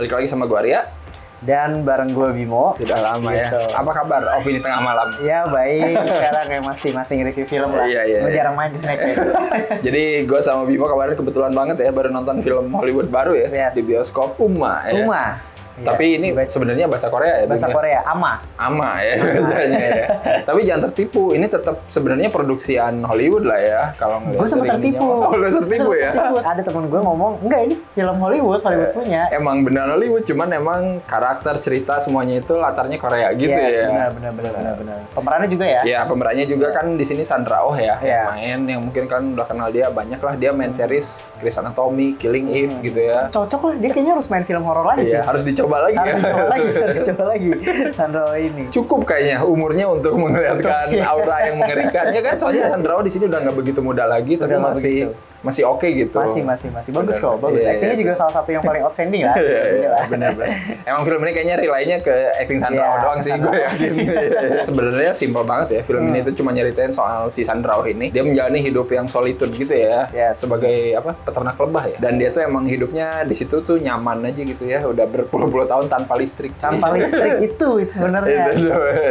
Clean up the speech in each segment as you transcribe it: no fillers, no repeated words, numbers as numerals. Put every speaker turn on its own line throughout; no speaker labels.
Balik lagi sama gua Arya.
Dan bareng gue Bimo.
Sudah lama
gitu.
ya. Apa kabar opini tengah malam?
Ya baik, sekarang kayak masih nge-review film lah.
Iya.
Jarang main di Snack.
Jadi gue sama Bimo kemarin kebetulan banget ya baru nonton film Hollywood baru ya.
Yes.
Di bioskop Uma ya.
Uma.
Tapi ini sebenarnya bahasa Korea ya.
Bahasa Korea,
Ama ya bahasanya ya. Tapi jangan tertipu, ini tetap sebenarnya produksian Hollywood lah ya. Kalau
gue sempat tertipu.
Oh, lu tertipu ya?
Ada temen gue ngomong, enggak ini film Hollywood punya.
Emang benar Hollywood, cuman emang karakter cerita semuanya itu latarnya Korea gitu ya.
Benar. Pemerannya juga ya?
Ya, pemerannya juga kan di sini Sandra Oh ya,
yang
main, yang mungkin kan udah kenal dia banyak lah. Dia main series Grey's Anatomy, Killing Eve gitu ya.
Cocok lah, dia kayaknya harus main film horor lagi sih.
Iya, harus dicoba lagi ya.
Harus coba lagi. Sandra Oh ini.
Cukup kayaknya umurnya untuk melihatkan aura yang mengerikan. Ya kan, soalnya Sandra Oh di sini udah nggak begitu muda lagi, tapi masih oke gitu.
Masih bagus kok, bagus. Aktingnya juga salah satu yang paling outstanding lah.
Bener. Emang film ini kayaknya relay-nya ke acting Sandra Oh doang sih, gue yakin. Sebenarnya simpel banget ya, film ini tuh cuma nyeritain soal si Sandra Oh ini. Dia menjalani hidup yang solitude gitu ya, sebagai peternak lebah ya. Dan dia tuh emang hidupnya di situ tuh nyaman aja gitu ya, udah berpuluh-puluh tahun tanpa listrik.
Tanpa listrik itu sebenarnya.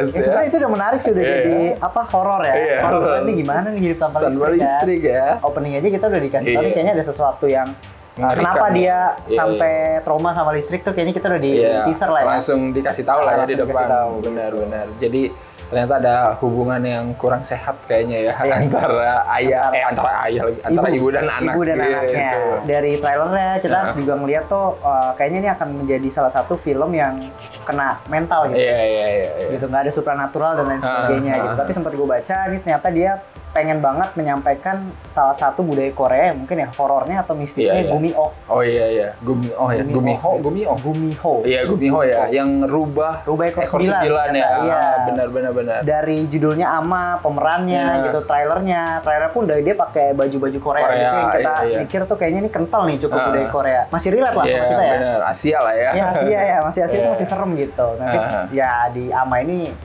Sebenarnya itu udah menarik sih, udah jadi horor ya. Horor ini gimana nih hidup tanpa listrik
ya.
Opening aja kita udah dikasih tahu kayaknya ada sesuatu yang kenapa dia sampai trauma sama listrik tuh kayaknya kita udah di teaser lah ya.
Langsung dikasih tahu lah ya di depan. Benar. Jadi ternyata ada hubungan yang kurang sehat kayaknya ya antara ibu dan anak.
Ibu dan anaknya.
Gitu.
Dari trailernya kita juga ngeliat tuh kayaknya ini akan menjadi salah satu film yang kena mental gitu.
Iya.
Gitu, nggak ada supranatural dan lain sebagainya gitu. Tapi sempat gue baca ini ternyata dia pengen banget menyampaikan salah satu budaya Korea mungkin ya horornya atau mistisnya Gumiho.
Oh iya. Gumiho ya. Gumiho. Iya, Gumiho ya. Yang rubah ekor 9 ya. Iya, benar.
Dari judulnya Ama, pemerannya gitu, trailer pun dari dia pakai baju-baju Korea gitu yang kita mikir tuh kayaknya ini kental nih cukup budaya Korea. Masih relate lah sama kita ya.
Benar, Asia lah ya.
Iya, Asia ya. Masih Asia itu masih serem gitu. Tapi ya di Ama ini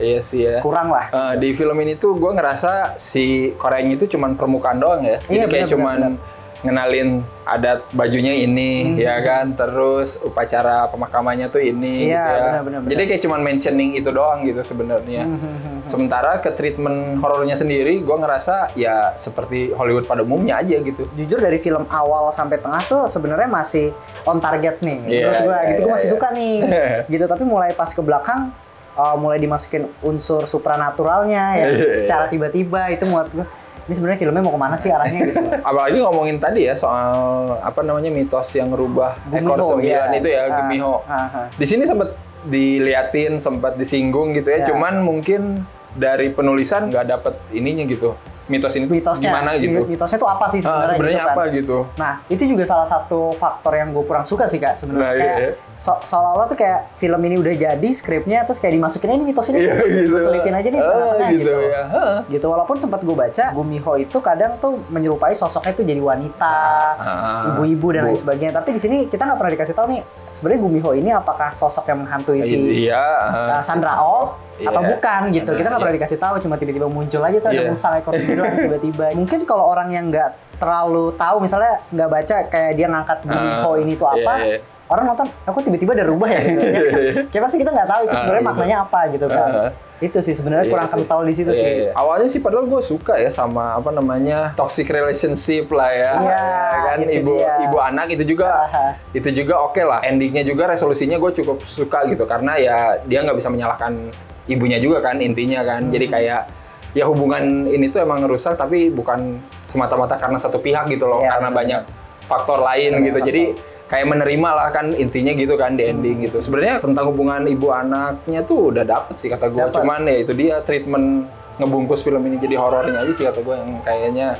kurang lah.
Di film ini tuh gue ngerasa si Koreanya itu cuman permukaan doang ya. Jadi kayak cuman ngenalin adat bajunya ini, ya kan. Terus upacara pemakamannya tuh ini gitu ya.
Benar.
Jadi kayak cuman mentioning itu doang gitu sebenarnya. Sementara ke treatment horornya sendiri, gue ngerasa ya seperti Hollywood pada umumnya aja gitu.
Jujur dari film awal sampai tengah tuh sebenarnya masih on target nih. Menurut gue gitu, gue masih suka nih. Gitu, tapi mulai pas ke belakang mulai dimasukin unsur supranaturalnya ya secara tiba-tiba itu menurut gue ini sebenarnya filmnya mau kemana sih arahnya gitu.
Apalagi ngomongin tadi ya soal mitos yang ngerubah ekor 9 itu ya Gumiho. Di sini sempat diliatin, sempat disinggung gitu ya. Cuman mungkin dari penulisan nggak dapet ininya gitu. Mitos ini tuh gimana gitu?
Mitosnya tuh apa sih sebenarnya?
Sebenarnya
gitu kan?
apa gitu?
Nah, itu juga salah satu faktor yang gue kurang suka sih Kak sebenarnya. Seolah-olah tuh kayak film ini udah jadi skripnya terus kayak dimasukin ini mitos ini
gitu.
selipin aja nih
gitu.
Gitu walaupun sempat gue baca Gumiho itu kadang tuh menyerupai sosoknya tuh jadi wanita, ibu-ibu dan lain sebagainya. Tapi di sini kita nggak pernah dikasih tahu nih sebenarnya Gumiho ini apakah sosok yang menghantui si Sandra Oh atau bukan gitu. Kita nggak pernah dikasih tahu, cuma tiba-tiba muncul aja tuh ada musang ekor 9 tiba-tiba. Mungkin kalau orang yang nggak terlalu tahu misalnya nggak baca kayak dia ngangkat Gumiho ini tuh apa, orang nonton aku tiba-tiba ada rubah ya gitu. Kayak pasti kita nggak tahu itu sebenarnya maknanya apa gitu kan. Itu sih sebenarnya kurang kental di situ sih.
Awalnya sih padahal gue suka ya sama toxic relationship lah ya. Kan ibu anak itu juga oke lah. Endingnya juga resolusinya gue cukup suka gitu karena ya dia nggak bisa menyalahkan ibunya juga kan intinya kan. Jadi kayak ya hubungan ini tuh emang rusak tapi bukan semata-mata karena satu pihak gitu loh, karena banyak faktor lain gitu. Jadi kayak menerima lah kan intinya gitu kan di ending gitu. Sebenarnya tentang hubungan ibu anaknya tuh udah dapet sih kata gue. Cuman ya itu dia treatment ngebungkus film ini jadi horornya aja sih kata gue yang kayaknya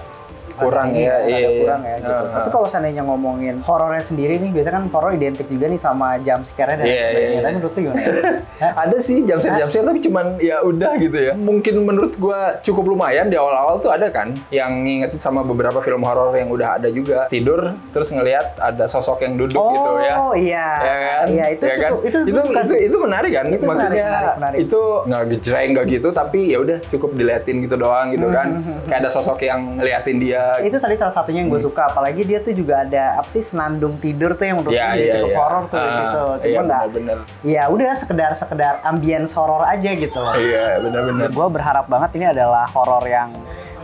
kurang ya.
Kurang ya gitu. Tapi kalau seandainya ngomongin horornya sendiri nih, biasanya kan horor identik juga nih sama jump scare-nya dan sebagainya. Tapi menurut lu gimana?
Ada sih jump scare tapi cuman ya udah gitu ya. Mungkin menurut gua cukup lumayan di awal-awal tuh ada kan yang ngingetin sama beberapa film horor yang udah ada juga. Tidur terus ngelihat ada sosok yang duduk gitu ya.
Oh iya.
Ya kan?
Iya itu
ya
cukup,
kan? Itu menarik kan?
Itu
maksudnya
menarik.
Itu nggak gejreng nggak gitu tapi ya udah cukup diliatin gitu doang gitu kan. Kayak ada sosok yang ngeliatin dia
Itu tadi salah satunya yang gue suka, apalagi dia tuh juga ada apa sih senandung tidur tuh yang menurut gue cukup horor tuh di situ. Cuma nggak, ya udah sekedar ambience horor aja gitu loh.
Iya, benar-benar.
Gue berharap banget ini adalah horor yang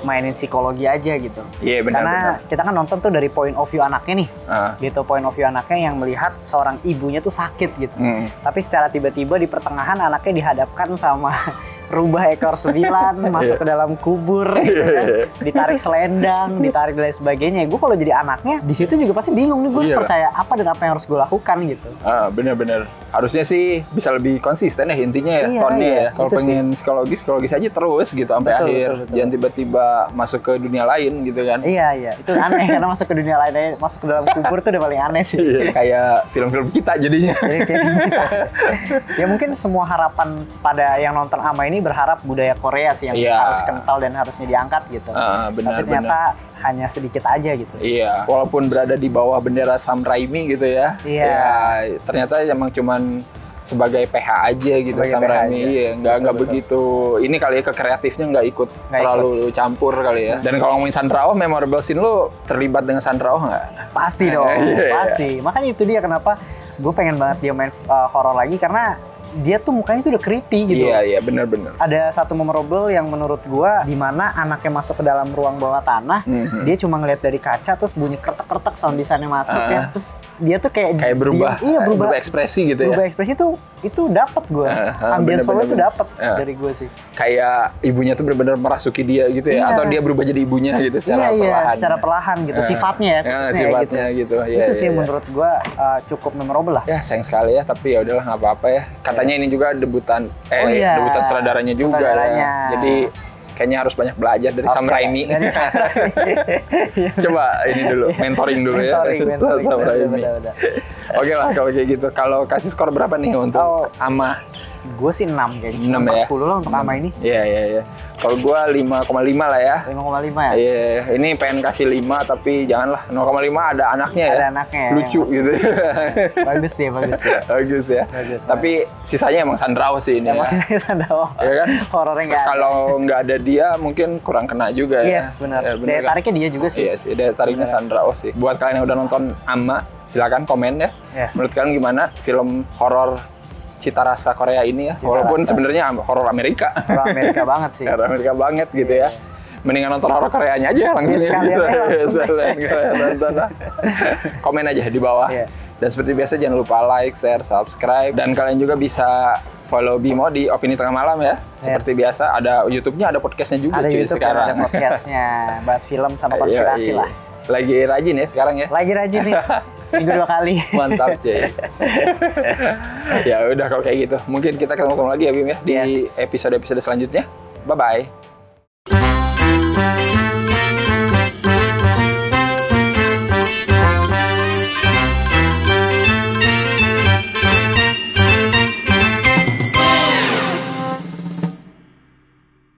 mainin psikologi aja gitu.
Iya, benar.
Karena kita kan nonton tuh dari point of view anaknya nih. Gitu, point of view anaknya yang melihat seorang ibunya tuh sakit gitu. Tapi secara tiba-tiba di pertengahan anaknya dihadapkan sama rubah ekor 9, masuk ke dalam kubur, gitu kan. Ditarik selendang, ditarik dan lain sebagainya. Gue kalau jadi anaknya, di situ juga pasti bingung nih, gue harus percaya apa dan apa yang harus gue lakukan gitu.
Bener-bener. Harusnya sih bisa lebih konsisten ya intinya ya, tonnya ya. Kalau pengen psikologis aja terus gitu sampai akhir. Betul. Jangan tiba-tiba masuk ke dunia lain gitu kan.
Iya. Itu aneh karena masuk ke dunia lain aja, masuk ke dalam kubur tuh udah paling aneh sih.
Kayak film-film kita jadinya.
Ya mungkin semua harapan pada yang nonton Ama ini berharap budaya Korea sih yang harus kental dan harusnya diangkat gitu. Tapi ternyata hanya sedikit aja gitu.
Iya, walaupun berada di bawah bendera Sam Raimi gitu ya. Ya, ternyata emang cuman sebagai PH aja gitu Sam Raimi. Iya, nggak begitu. Ini kali ya ke kreatifnya nggak ikut terlalu campur kali ya. Dan kalau ngomongin Sandra Oh, memorable scene lu terlibat dengan Sandra Oh nggak?
Pasti dong, pasti. Makanya itu dia kenapa gue pengen banget dia main horor lagi karena dia tuh mukanya tuh udah creepy gitu.
Iya, benar-benar.
Ada satu memorable yang menurut gua di mana anaknya masuk ke dalam ruang bawah tanah, dia cuma ngeliat dari kaca terus bunyi kertek-kertek sound desainnya masuk ya. Terus dia tuh kayak
berubah. Berubah ekspresi gitu ya.
Berubah ekspresi itu dapat gua. Ambience horor itu dapat dari gua sih.
Kayak ibunya tuh benar-benar merasuki dia gitu ya, atau dia berubah jadi ibunya gitu secara perlahan.
Secara perlahan gitu. Sifatnya ya.
Sifatnya gitu.
Itu sih menurut gua cukup memorable lah.
Ya sayang sekali ya, tapi ya udahlah nggak apa-apa ya. Katanya ini juga debutan sutradaranya juga ya. Jadi kayaknya harus banyak belajar dari Sam Raimi. Coba ini dulu, mentoring dulu ya. Sam Raimi. Oke lah kalau kayak gitu. Kalau kasih skor berapa nih untuk Ama?
Gue sih 6 kayaknya.
6 ya?
10 lah untuk Ama ini.
Iya. Kalau gue 5,5 lah ya.
5,5 ya?
Iya. Ini pengen kasih 5 tapi janganlah. 0,5 ada anaknya ya.
Ada anaknya.
Lucu gitu.
Bagus ya.
Bagus ya. Tapi sisanya emang Sandra Oh sih ini ya.
Sisanya Sandra Oh.
Iya kan?
Horornya nggak ada.
Kalau nggak ada dia mungkin kurang kena juga ya.
Yes, benar. Daya tariknya dia juga sih.
Iya sih, daya tariknya Sandra Oh sih. Buat kalian yang udah nonton Ama, silakan komen ya. Menurut kalian gimana film horor cita rasa Korea ini ya? Walaupun sebenarnya horor Amerika.
Horor Amerika banget sih.
Horor Amerika banget gitu ya. Mendingan nonton horor Koreanya aja langsung nonton. Komen aja di bawah. Dan seperti biasa jangan lupa like, share, subscribe. Dan kalian juga bisa follow Bimo di Opini Tengah Malam ya. Seperti biasa ada YouTube-nya, ada podcast-nya juga cuy sekarang.
Ada podcast-nya, bahas film sama konspirasi lah.
Lagi rajin ya sekarang ya?
Lagi rajin nih. Seminggu 2 kali.
Mantap cuy. Ya udah kalau kayak gitu. Mungkin kita ketemu lagi ya Bim ya di episode-episode selanjutnya. Bye-bye.